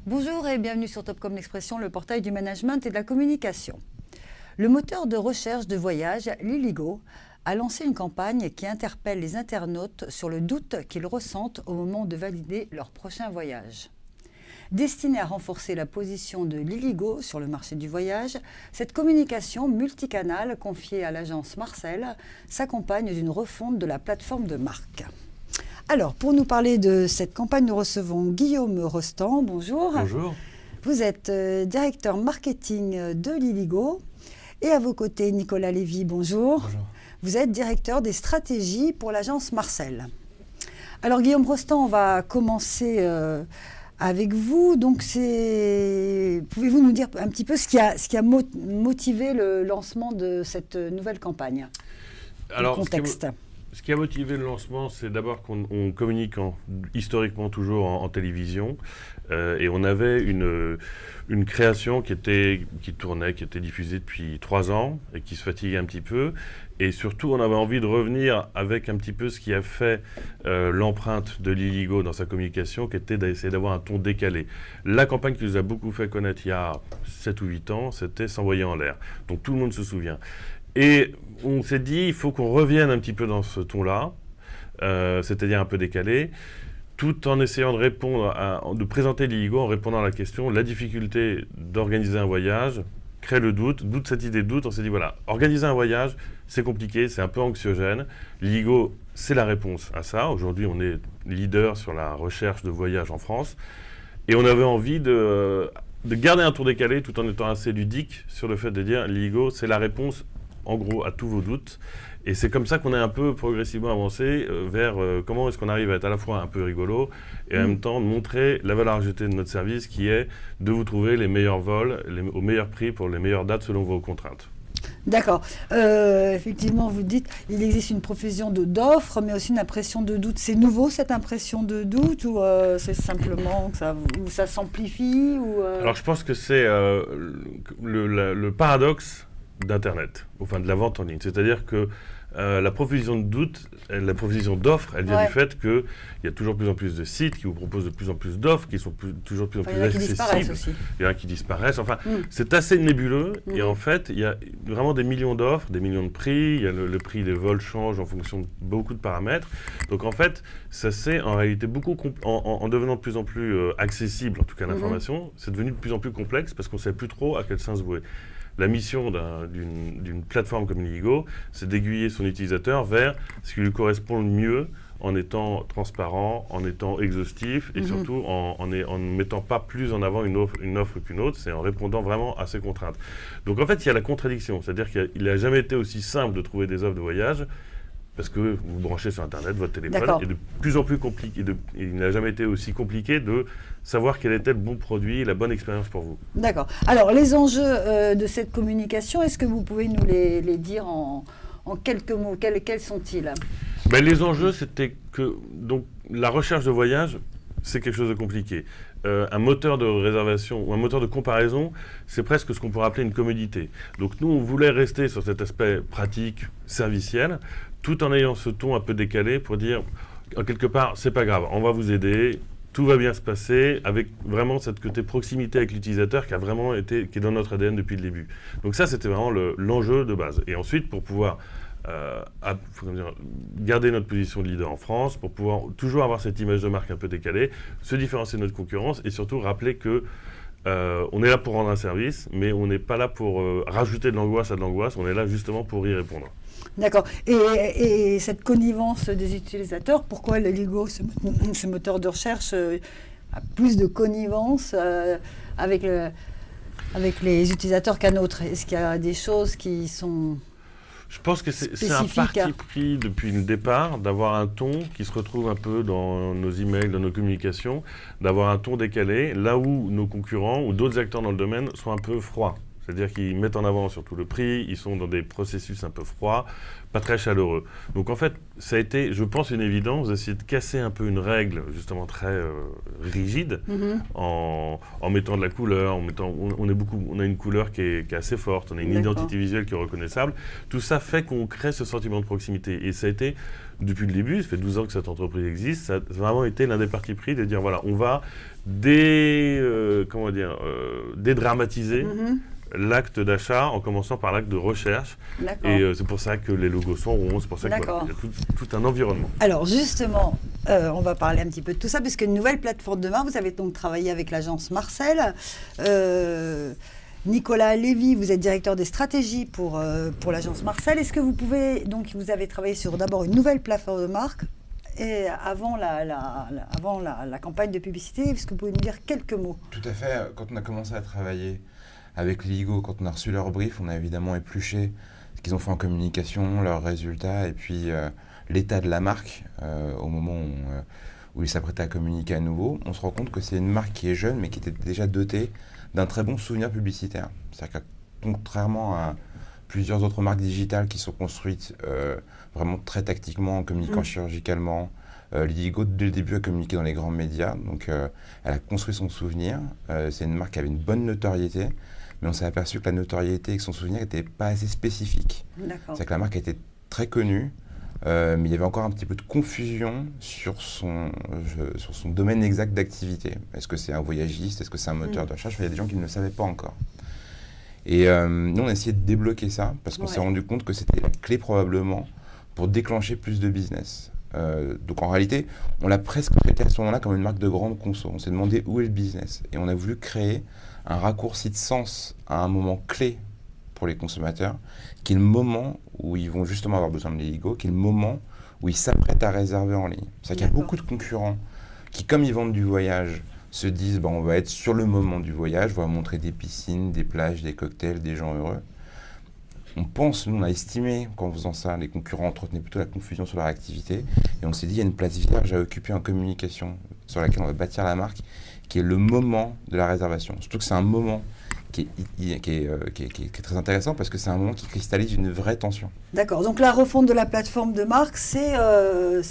Bonjour et bienvenue sur Topcom l'Expression, le portail du management et de la communication. Le moteur de recherche de voyage, Liligo, a lancé une campagne qui interpelle les internautes sur le doute qu'ils ressentent au moment de valider leur prochain voyage. Destinée à renforcer la position de Liligo sur le marché du voyage, cette communication multicanale confiée à l'agence Marcel s'accompagne d'une refonte de la plateforme de marque. Alors, pour nous parler de cette campagne, nous recevons Guillaume Rostand. Bonjour. Bonjour. Vous êtes directeur marketing de Liligo. Et à vos côtés, Nicolas Lévy. Bonjour. Bonjour. Vous êtes directeur des stratégies pour l'agence Marcel. Alors, Guillaume Rostand, on va commencer avec vous. Donc, pouvez-vous nous dire un petit peu ce qui a motivé le lancement de cette nouvelle campagne? Alors, le contexte. Ce qui a motivé le lancement, c'est d'abord qu'on communique historiquement toujours en télévision. Et on avait une création qui tournait, qui était diffusée depuis 3 ans et qui se fatiguait un petit peu. Et surtout, on avait envie de revenir avec un petit peu ce qui a fait l'empreinte de Liligo dans sa communication, qui était d'essayer d'avoir un ton décalé. La campagne qui nous a beaucoup fait connaître il y a 7 ou 8 ans, c'était S'envoyer en l'air. Donc tout le monde se souvient. Et on s'est dit, il faut qu'on revienne un petit peu dans ce ton-là, c'est-à-dire un peu décalé, tout en essayant de de présenter Liligo en répondant à la question, la difficulté d'organiser un voyage crée le doute, cette idée de doute, on s'est dit, voilà, organiser un voyage, c'est compliqué, c'est un peu anxiogène. Liligo, c'est la réponse à ça. Aujourd'hui, on est leader sur la recherche de voyages en France. Et on avait envie de garder un ton décalé tout en étant assez ludique sur le fait de dire, Liligo, c'est la réponse en gros à tous vos doutes. Et c'est comme ça qu'on est un peu progressivement avancé vers comment est-ce qu'on arrive à être à la fois un peu rigolo et en même temps de montrer la valeur ajoutée de notre service qui est de vous trouver les meilleurs vols au meilleur prix pour les meilleures dates selon vos contraintes. D'accord. Effectivement, vous dites il existe une profusion d'offres, mais aussi une impression de doute. C'est nouveau cette impression de doute ou c'est simplement que ça s'amplifie Alors je pense que c'est le paradoxe d'Internet, enfin de la vente en ligne. C'est-à-dire que la profusion de doutes, la profusion d'offres, elle vient du fait qu'il y a toujours plus en plus de sites qui vous proposent de plus en plus d'offres, qui sont toujours plus en plus accessibles. Il y en a qui disparaissent. Enfin, c'est assez nébuleux. Et en fait, il y a vraiment des millions d'offres, des millions de prix. Il y a le prix des vols change en fonction de beaucoup de paramètres. Donc en fait, ça c'est en réalité beaucoup, en devenant de plus en plus accessible, en tout cas l'information, c'est devenu de plus en plus complexe parce qu'on ne sait plus trop à quel sens vouer. La mission d'une plateforme comme Liligo, c'est d'aiguiller son utilisateur vers ce qui lui correspond le mieux en étant transparent, en étant exhaustif et surtout en ne mettant pas plus en avant une offre qu'une autre, c'est en répondant vraiment à ses contraintes. Donc en fait, il y a la contradiction, c'est-à-dire qu'il n'a jamais été aussi simple de trouver des offres de voyage parce que vous branchez sur Internet votre téléphone et de plus en plus compliqué. Il n'a jamais été aussi compliqué de savoir quel était le bon produit et la bonne expérience pour vous. D'accord. Alors, les enjeux de cette communication, est-ce que vous pouvez nous les dire en quelques mots? Quels sont-ils? Les enjeux, c'était que donc, la recherche de voyage, c'est quelque chose de compliqué. Un moteur de réservation ou un moteur de comparaison, c'est presque ce qu'on pourrait appeler une commodité. Donc nous, on voulait rester sur cet aspect pratique, serviciel, tout en ayant ce ton un peu décalé pour dire, quelque part, c'est pas grave, on va vous aider, tout va bien se passer, avec vraiment cette côté proximité avec l'utilisateur qui est dans notre ADN depuis le début. Donc ça, c'était vraiment l'enjeu de base. Et ensuite, pour pouvoir garder notre position de leader en France, pour pouvoir toujours avoir cette image de marque un peu décalée, se différencier de notre concurrence et surtout rappeler que on est là pour rendre un service, mais on n'est pas là pour rajouter de l'angoisse à de l'angoisse, on est là justement pour y répondre. D'accord. Et cette connivence des utilisateurs, pourquoi Liligo, ce moteur de recherche, a plus de connivence avec les utilisateurs qu'un autre? Est-ce qu'il y a des choses qui sont... Je pense que c'est un parti pris depuis le départ d'avoir un ton qui se retrouve un peu dans nos emails, dans nos communications, d'avoir un ton décalé, là où nos concurrents ou d'autres acteurs dans le domaine sont un peu froids. C'est-à-dire qu'ils mettent en avant surtout le prix, ils sont dans des processus un peu froids, pas très chaleureux. Donc en fait, ça a été, je pense, une évidence d'essayer de casser un peu une règle justement très rigide en mettant de la couleur, on a une couleur qui est assez forte, on a une identité visuelle qui est reconnaissable. Tout ça fait qu'on crée ce sentiment de proximité. Et ça a été, depuis le début, ça fait 12 ans que cette entreprise existe, ça a vraiment été l'un des partis pris de dire voilà, on va dédramatiser l'acte d'achat en commençant par l'acte de recherche. Et c'est pour ça que les logos sont ronds, c'est pour ça qu'il y a tout un environnement. Alors justement, on va parler un petit peu de tout ça, puisque une nouvelle plateforme de marque, vous avez donc travaillé avec l'agence Marcel. Nicolas Lévy, vous êtes directeur des stratégies pour l'agence Marcel. Est-ce que vous pouvez, donc vous avez travaillé sur d'abord une nouvelle plateforme de marque, et avant la campagne de publicité, est-ce que vous pouvez nous dire quelques mots? Tout à fait. Quand on a commencé à travailler avec Liligo, quand on a reçu leur brief, on a évidemment épluché ce qu'ils ont fait en communication, leurs résultats, et puis l'état de la marque au moment où ils s'apprêtaient à communiquer à nouveau. On se rend compte que c'est une marque qui est jeune, mais qui était déjà dotée d'un très bon souvenir publicitaire. C'est-à-dire que contrairement à plusieurs autres marques digitales qui sont construites vraiment très tactiquement, en communiquant chirurgicalement, Liligo, dès le début, a communiqué dans les grands médias. Donc, elle a construit son souvenir. C'est une marque qui avait une bonne notoriété, mais on s'est aperçu que la notoriété et que son souvenir n'étaient pas assez spécifiques. C'est-à-dire que la marque était très connue, mais il y avait encore un petit peu de confusion sur son domaine exact d'activité. Est-ce que c'est un voyagiste? Est-ce que c'est un moteur de recherche? Il y a des gens qui ne le savaient pas encore. Et nous, on a essayé de débloquer ça, parce qu'on s'est rendu compte que c'était la clé probablement pour déclencher plus de business. Donc en réalité, on l'a presque traité à ce moment-là comme une marque de grande conso. On s'est demandé où est le business. Et on a voulu créer un raccourci de sens à un moment clé pour les consommateurs, qui est le moment où ils vont justement avoir besoin de Liligo, qui est le moment où ils s'apprêtent à réserver en ligne. C'est-à-dire qu'il y a beaucoup de concurrents qui, comme ils vendent du voyage, se disent on va être sur le moment du voyage, on va montrer des piscines, des plages, des cocktails, des gens heureux. On a estimé qu'en faisant ça, les concurrents entretenaient plutôt la confusion sur leur activité. Et on s'est dit, il y a une place vierge à occuper en communication sur laquelle on va bâtir la marque, qui est le moment de la réservation. Surtout que c'est un moment qui est très intéressant parce que c'est un moment qui cristallise une vraie tension. D'accord. Donc la refonte de la plateforme de marque, c'est le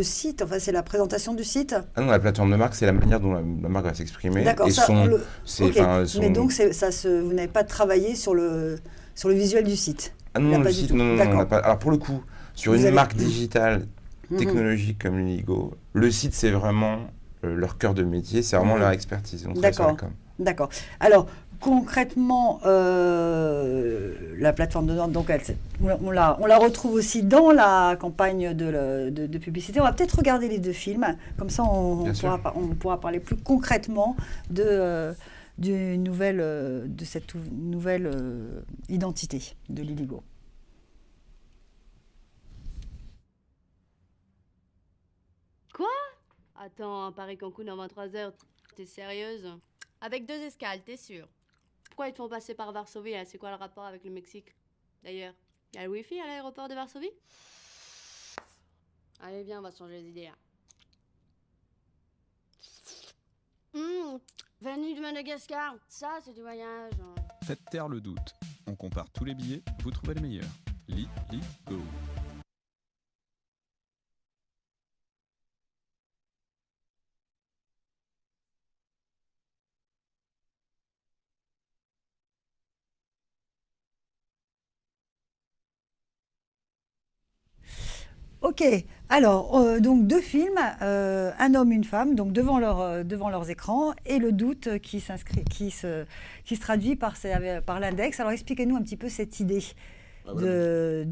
site, enfin c'est la présentation du site. Ah non, la plateforme de marque, c'est la manière dont la marque va s'exprimer. D'accord. Et mais donc vous n'avez pas travaillé sur le visuel du site. Ah non, le site, non, on n'a pas. Alors pour le coup, sur une marque digitale technologique comme Liligo, le site c'est vraiment leur cœur de métier, c'est vraiment leur expertise. D'accord. Alors concrètement, la plateforme de vente, donc on la retrouve aussi dans la campagne de publicité. On va peut-être regarder les deux films, comme ça on pourra parler plus concrètement de cette nouvelle identité de Liligo. Quoi? Attends, Paris-Cancun en 23 heures, t'es sérieuse? Avec 2 escales, t'es sûre? Pourquoi ils te font passer par Varsovie là? C'est quoi le rapport avec le Mexique? D'ailleurs, y a le wifi à l'aéroport de Varsovie? Allez, viens, on va changer les idées là. Venue de Madagascar, ça c'est du voyage. Faites taire le doute. On compare tous les billets, vous trouvez les meilleurs. Liligo. Ok, alors donc 2 films, un homme, une femme, donc devant leurs écrans, et le doute qui se traduit par l'index. Alors expliquez-nous un petit peu cette idée de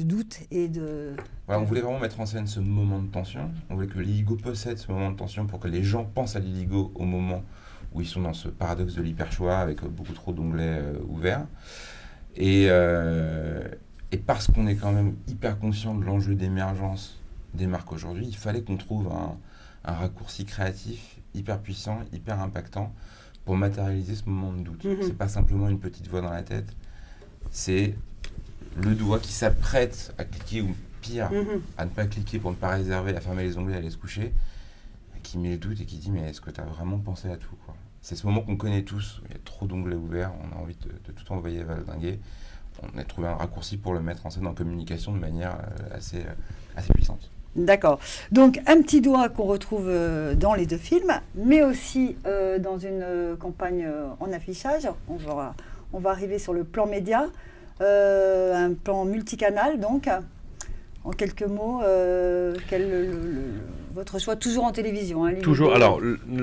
doute et de... Voilà, on voulait vraiment mettre en scène ce moment de tension. On voulait que Liligo possède ce moment de tension pour que les gens pensent à Liligo au moment où ils sont dans ce paradoxe de l'hyperchoix avec beaucoup trop d'onglets ouverts. Et parce qu'on est quand même hyper conscient de l'enjeu d'émergence des marques aujourd'hui, il fallait qu'on trouve un raccourci créatif hyper puissant, hyper impactant pour matérialiser ce moment de doute. C'est pas simplement une petite voix dans la tête, c'est le doigt qui s'apprête à cliquer ou pire, à ne pas cliquer pour ne pas réserver, à fermer les onglets, à aller se coucher, qui met le doute et qui dit mais est-ce que tu as vraiment pensé à tout quoi? c'est ce moment qu'on connaît tous. Il y a trop d'onglets ouverts, on a envie de tout envoyer valdinguer. On a trouvé un raccourci pour le mettre en scène en communication de manière assez puissante. D'accord. Donc, un petit doigt qu'on retrouve dans les deux films, mais aussi dans une campagne en affichage. On va arriver sur le plan média, un plan multicanal, donc. En quelques mots, votre choix toujours en télévision, hein, toujours. Alors,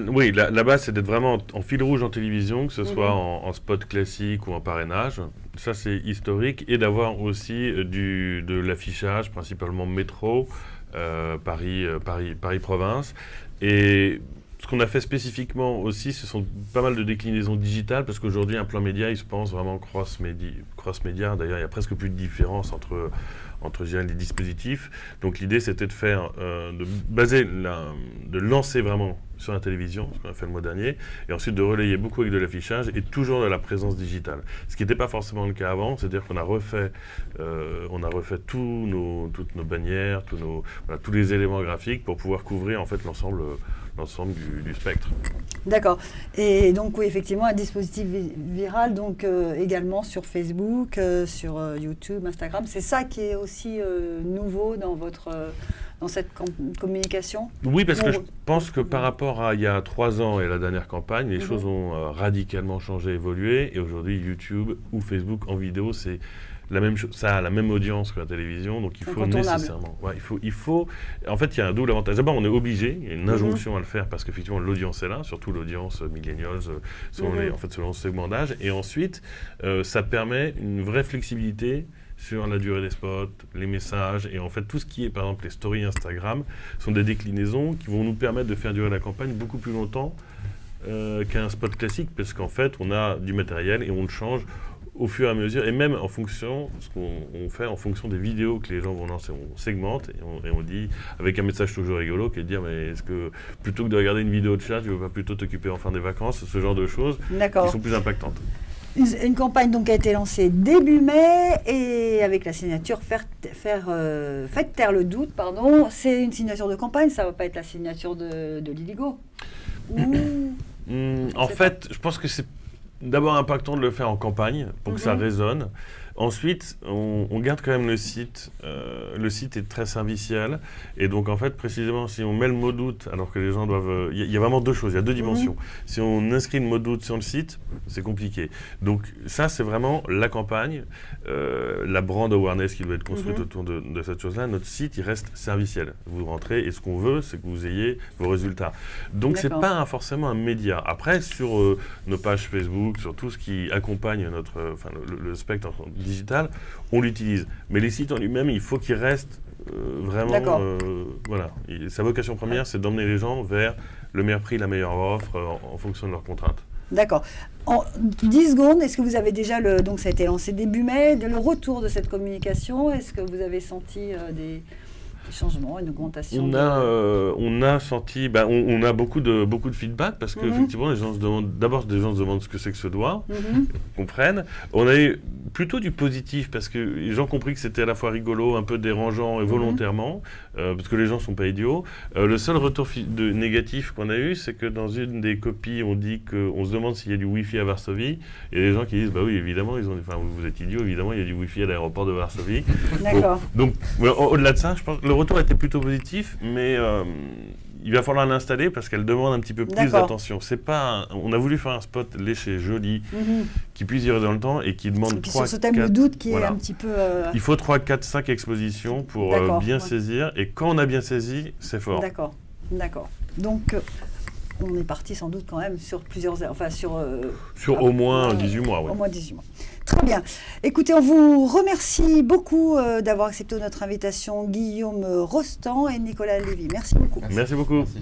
oui, la base, c'est d'être vraiment en fil rouge en télévision, que ce soit en spot classique ou en parrainage. Ça, c'est historique. Et d'avoir aussi de l'affichage, principalement métro, Paris Province. Et ce qu'on a fait spécifiquement aussi, ce sont pas mal de déclinaisons digitales, parce qu'aujourd'hui, un plan média, il se pense vraiment cross-média. D'ailleurs, il n'y a presque plus de différence entre je dirais, les dispositifs. Donc l'idée, c'était de lancer vraiment sur la télévision, ce qu'on a fait le mois dernier, et ensuite de relayer beaucoup avec de l'affichage et toujours de la présence digitale. Ce qui n'était pas forcément le cas avant, c'est-à-dire qu'on a refait toutes nos bannières, tous les éléments graphiques pour pouvoir couvrir en fait l'ensemble du spectre. D'accord. Et donc, oui, effectivement, un dispositif viral, donc également sur Facebook, sur YouTube, Instagram. C'est ça qui est aussi nouveau dans cette communication? Oui, parce que je pense que par rapport à il y a 3 ans et la dernière campagne, les choses ont radicalement changé, évolué. Et aujourd'hui, YouTube ou Facebook en vidéo, c'est la même chose, ça a la même audience que la télévision, donc il faut nécessairement. Ouais, il faut. En fait, il y a un double avantage. D'abord, on est obligé, il y a une injonction à le faire parce qu'effectivement l'audience est là, surtout l'audience millennials, selon le segment d'âge. Et ensuite, ça permet une vraie flexibilité sur la durée des spots, les messages, et en fait tout ce qui est par exemple les stories Instagram sont des déclinaisons qui vont nous permettre de faire durer la campagne beaucoup plus longtemps qu'un spot classique, parce qu'en fait on a du matériel et on le change au fur et à mesure, et même en fonction, ce qu'on fait en fonction des vidéos que les gens vont lancer, on segmente et on dit, avec un message toujours rigolo, qui est de dire, mais est-ce que plutôt que de regarder une vidéo de chat, tu ne veux pas plutôt t'occuper en fin des vacances, ce genre de choses qui sont plus impactantes. Une campagne donc a été lancée début mai et avec la signature Faites taire le doute, pardon. C'est une signature de campagne, ça ne va pas être la signature de l'Illigo. En fait, je pense que c'est d'abord impactant de le faire en campagne pour que ça résonne. Ensuite, on garde quand même le site. Le site est très serviciel. Et donc, en fait, précisément, si on met le mot doute, alors que les gens doivent... Il y a vraiment deux choses, il y a deux dimensions. Si on inscrit le mot doute sur le site, c'est compliqué. Donc, ça, c'est vraiment la campagne, la brand awareness qui doit être construite autour de cette chose-là. Notre site, il reste serviciel. Vous rentrez et ce qu'on veut, c'est que vous ayez vos résultats. Donc, c'est pas forcément un média. Après, sur nos pages Facebook, sur tout ce qui accompagne le spectre digital, on l'utilise. Mais les sites en lui-même, il faut qu'ils restent vraiment... voilà. Sa vocation première, c'est d'emmener les gens vers le meilleur prix, la meilleure offre, en fonction de leurs contraintes. D'accord. En 10 secondes, est-ce que vous avez déjà, donc ça a été lancé début mai, le retour de cette communication? Est-ce que vous avez senti des changements, une augmentation? On a senti, on a beaucoup de feedback parce qu'effectivement, les gens se demandent ce que c'est que ce doigt, comprennent. On a eu plutôt du positif parce que les gens ont compris que c'était à la fois rigolo, un peu dérangeant et volontairement, parce que les gens ne sont pas idiots. Le seul retour négatif qu'on a eu, c'est que dans une des copies, on dit qu'on se demande s'il y a du Wi-Fi à Varsovie, et les gens qui disent, bah oui, évidemment, vous êtes idiots, évidemment, il y a du Wi-Fi à l'aéroport de Varsovie. D'accord. Donc, au-delà de ça, je pense que le retour était plutôt positif, mais il va falloir l'installer parce qu'elle demande un petit peu plus d'attention. On a voulu faire un spot léché, joli, qui puisse durer dans le temps et qui demande 3, sur ce thème 4, le doute qui est un petit peu... Il faut 3, 4, 5 expositions pour bien saisir, et quand on a bien saisi, c'est fort. D'accord. Donc, on est parti sans doute quand même sur plusieurs heures, sur au moins 18 mois. Au moins 18 mois. Très bien. Écoutez, on vous remercie beaucoup d'avoir accepté notre invitation, Guillaume Rostand et Nicolas Lévy. Merci beaucoup. Merci beaucoup. Merci.